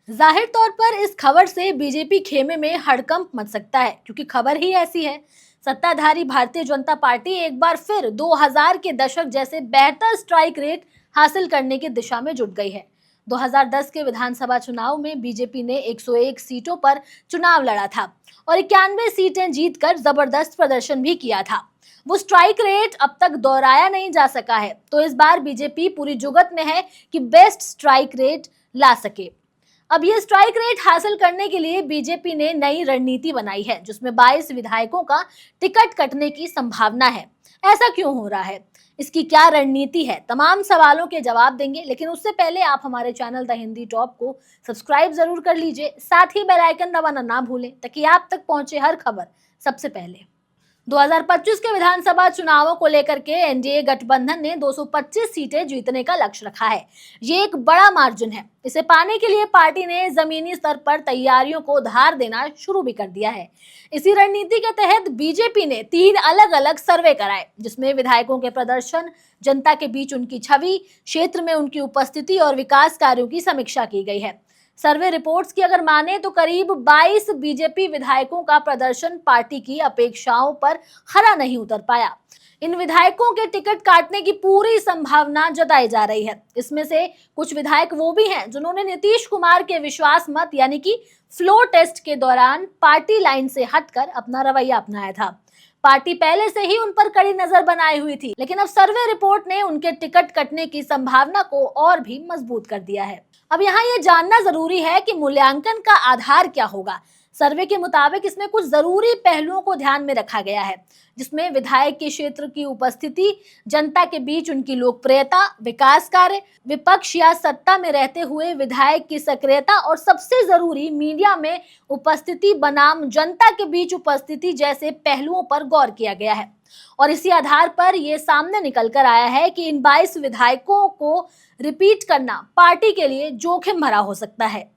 जाहिर तौर पर इस खबर से बीजेपी खेमे में हड़कंप मच सकता है, क्योंकि खबर ही ऐसी है। सत्ताधारी भारतीय जनता पार्टी एक बार फिर 2000 के दशक जैसे बेहतर स्ट्राइक रेट हासिल करने की दिशा में जुट गई है। 2010 के विधानसभा चुनाव में बीजेपी ने 101 सीटों पर चुनाव लड़ा था और 91 सीटें जीतकर जबरदस्त प्रदर्शन भी किया था। वो स्ट्राइक रेट अब तक दोहराया नहीं जा सका है, तो इस बार बीजेपी पूरी जुगत में है कि बेस्ट स्ट्राइक रेट ला सके। अब ये स्ट्राइक रेट हासिल करने के लिए बीजेपी ने नई रणनीति बनाई है, जिसमें 22 विधायकों का टिकट कटने की संभावना है। ऐसा क्यों हो रहा है, इसकी क्या रणनीति है, तमाम सवालों के जवाब देंगे। लेकिन उससे पहले आप हमारे चैनल द हिंदी टॉप को सब्सक्राइब जरूर कर लीजिए, साथ ही बेल आइकन दबाना ना भूलें, ताकि आप तक पहुंचे हर खबर सबसे पहले। 2025 के विधानसभा चुनावों को लेकर के एनडीए गठबंधन ने 225 सीटें जीतने का लक्ष्य रखा है। ये एक बड़ा मार्जिन है। इसे पाने के लिए पार्टी ने जमीनी स्तर पर तैयारियों को धार देना शुरू भी कर दिया है। इसी रणनीति के तहत बीजेपी ने 3 अलग अलग सर्वे कराए, जिसमें विधायकों के प्रदर्शन, जनता के बीच उनकी छवि, क्षेत्र में उनकी उपस्थिति और विकास कार्यों की समीक्षा की गई है। सर्वे रिपोर्ट्स की अगर माने तो करीब 22 बीजेपी विधायकों का प्रदर्शन पार्टी की अपेक्षाओं पर खरा नहीं उतर पाया। इन विधायकों के टिकट काटने की पूरी संभावना जताई जा रही है। इसमें से कुछ विधायक वो भी हैं जिन्होंने नीतीश कुमार के विश्वास मत यानी कि फ्लोर टेस्ट के दौरान पार्टी लाइन से हटकर अपना रवैया अपनाया था। पार्टी पहले से ही उन पर कड़ी नजर बनाई हुई थी, लेकिन अब सर्वे रिपोर्ट ने उनके टिकट कटने की संभावना को और भी मजबूत कर दिया है। अब यहाँ ये जानना जरूरी है कि मूल्यांकन का आधार क्या होगा। सर्वे के मुताबिक इसमें कुछ जरूरी पहलुओं को ध्यान में रखा गया है, जिसमें विधायक के क्षेत्र की उपस्थिति, जनता के बीच उनकी लोकप्रियता, विकास कार्य, विपक्ष या सत्ता में रहते हुए विधायक की सक्रियता और सबसे जरूरी मीडिया में उपस्थिति बनाम जनता के बीच उपस्थिति जैसे पहलुओं पर गौर किया गया है। और इसी आधार पर यह सामने निकल कर आया है कि इन 22 विधायकों को रिपीट करना पार्टी के लिए जोखिम भरा हो सकता है।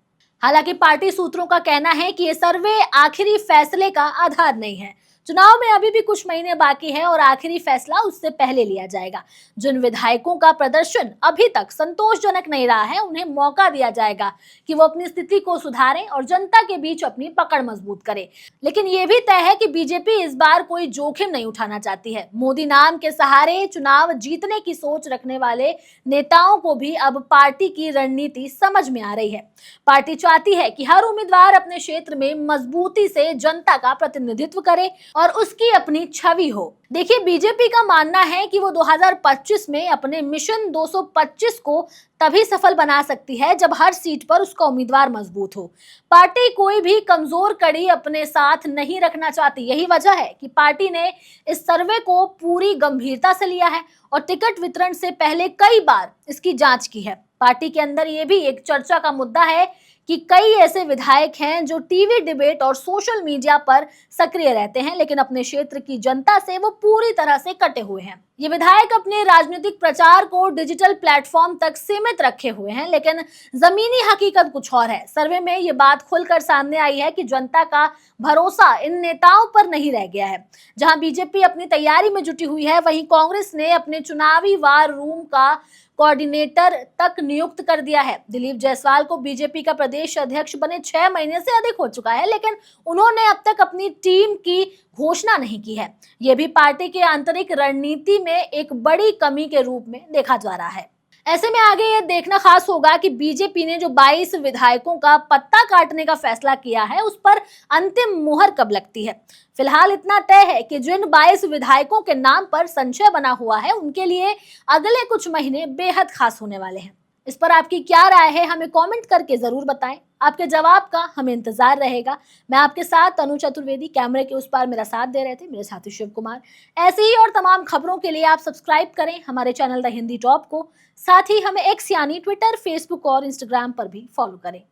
हालांकि पार्टी सूत्रों का कहना है कि ये सर्वे आखिरी फैसले का आधार नहीं है। चुनाव में अभी भी कुछ महीने बाकी है और आखिरी फैसला उससे पहले लिया जाएगा। जिन विधायकों का प्रदर्शन अभी तक संतोषजनक नहीं रहा है, उन्हें मौका दिया जाएगा कि वो अपनी स्थिति को सुधारें और जनता के बीच अपनी पकड़ मजबूत करें। लेकिन ये भी तय है कि बीजेपी इस बार कोई जोखिम नहीं उठाना चाहती है। मोदी नाम के सहारे चुनाव जीतने की सोच रखने वाले नेताओं को भी अब पार्टी की रणनीति समझ में आ रही है। पार्टी चाहती है कि हर उम्मीदवार अपने क्षेत्र में मजबूती से जनता का प्रतिनिधित्व करे और उसकी अपनी छवि हो। देखिए, बीजेपी का मानना है कि वो 2025 में अपने मिशन 225 को तभी सफल बना सकती है जब हर सीट पर उसका उम्मीदवार मजबूत हो। पार्टी कोई भी कमजोर कड़ी अपने साथ नहीं रखना चाहती। यही वजह है कि पार्टी ने इस सर्वे को पूरी गंभीरता से लिया है और टिकट वितरण से पहले कई बार इसकी जांच की है। पार्टी के अंदर ये भी एक चर्चा का मुद्दा है कि कई ऐसे विधायक हैं जो टीवी डिबेट और सोशल मीडिया पर सक्रिय रहते हैं, लेकिन अपने क्षेत्र की जनता से वो पूरी तरह से कटे हुए हैं। ये विधायक अपने राजनीतिक प्रचार को डिजिटल प्लेटफॉर्म तक सीमित रखे हुए हैं, लेकिन जमीनी हकीकत कुछ और है। सर्वे में ये बात खुलकर सामने आई है कि जनता का भरोसा इन नेताओं पर नहीं रह गया है। जहां बीजेपी अपनी तैयारी में जुटी हुई है, वहीं कांग्रेस ने अपने चुनावी वार रूम का कोऑर्डिनेटर तक नियुक्त कर दिया है। दिलीप जायसवाल को बीजेपी का प्रदेश अध्यक्ष बने 6 महीने से अधिक हो चुका है, लेकिन उन्होंने अब तक अपनी टीम की घोषणा नहीं की है। यह भी पार्टी के आंतरिक रणनीति में एक बड़ी कमी के रूप में देखा जा रहा है। ऐसे में आगे यह देखना खास होगा कि बीजेपी ने जो 22 विधायकों का पत्ता काटने का फैसला किया है, उस पर अंतिम मुहर कब लगती है। फिलहाल इतना तय है कि जिन 22 विधायकों के नाम पर संशय बना हुआ है, उनके लिए अगले कुछ महीने बेहद खास होने वाले हैं। इस पर आपकी क्या राय है, हमें कमेंट करके जरूर बताएं। आपके जवाब का हमें इंतजार रहेगा। मैं आपके साथ तनु चतुर्वेदी, कैमरे के उस पार मेरा साथ दे रहे थे मेरे साथी शिव कुमार। ऐसी ही और तमाम खबरों के लिए आप सब्सक्राइब करें हमारे चैनल द हिंदी टॉप को। साथ ही हमें एक्स यानी ट्विटर, फेसबुक और इंस्टाग्राम पर भी फॉलो करें।